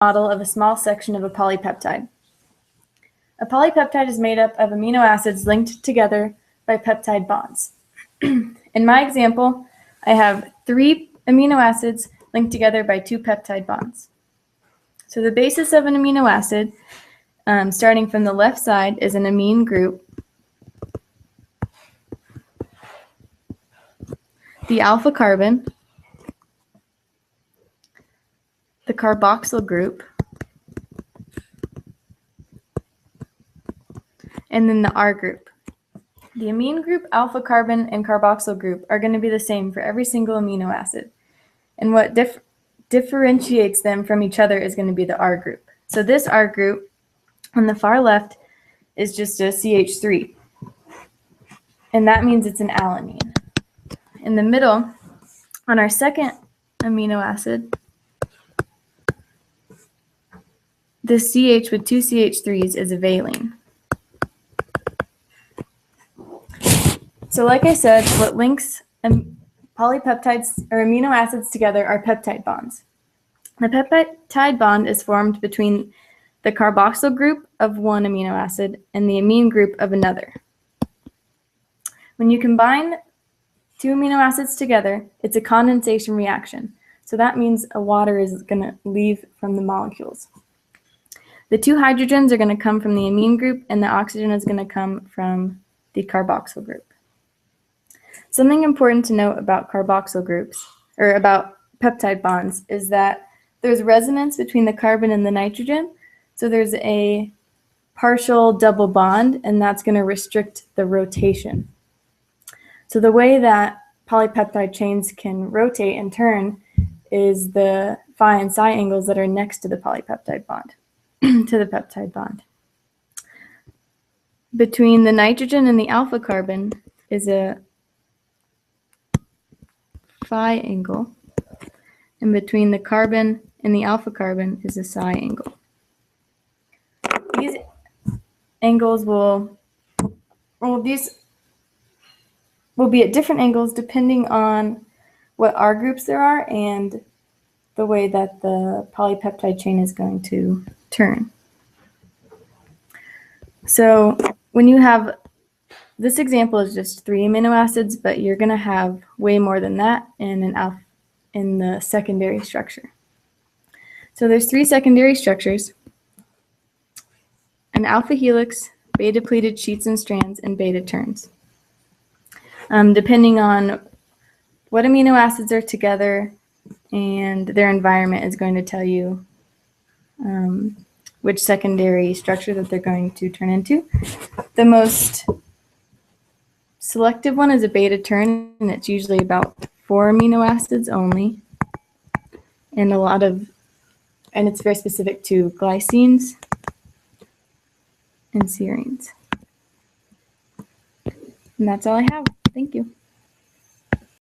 model of a small section of a polypeptide. A polypeptide is made up of amino acids linked together by peptide bonds. In my example, I have 3 amino acids linked together by 2 peptide bonds. So the basis of an amino acid, starting from the left side, is an amine group. The alpha carbon, the carboxyl group, and then the R group. The amine group, alpha carbon, and carboxyl group are going to be the same for every single amino acid. And what differentiates them from each other is going to be the R group. So this R group on the far left is just a CH3. And that means it's an alanine. In the middle, on our second amino acid, the CH with 2 CH3s is a valine. So like I said, what links polypeptides or amino acids together are peptide bonds. The peptide bond is formed between the carboxyl group of one amino acid and the amine group of another. When you combine 2 amino acids together, it's a condensation reaction. So that means a water is going to leave from the molecules. The 2 hydrogens are going to come from the amine group, and the oxygen is going to come from the carboxyl group. Something important to note about carboxyl groups, or about peptide bonds, is that there's resonance between the carbon and the nitrogen. So there's a partial double bond, and that's going to restrict the rotation. So the way that polypeptide chains can rotate and turn is the phi and psi angles that are next to the polypeptide bond, to the peptide bond. Between the nitrogen and the alpha carbon is a phi angle, and between the carbon and the alpha carbon is a psi angle. These angles will be at different angles depending on what R groups there are and the way that the polypeptide chain is going to turn. So when you have, this example is just 3 amino acids, but you're going to have way more than that in the secondary structure. So there's 3 secondary structures: an alpha helix, beta pleated sheets and strands, and beta turns. Depending on what amino acids are together and their environment is going to tell you which secondary structure that they're going to turn into. The most selective one is a beta turn, and it's usually about 4 amino acids only, and it's very specific to glycines and serines. And that's all I have. Thank you.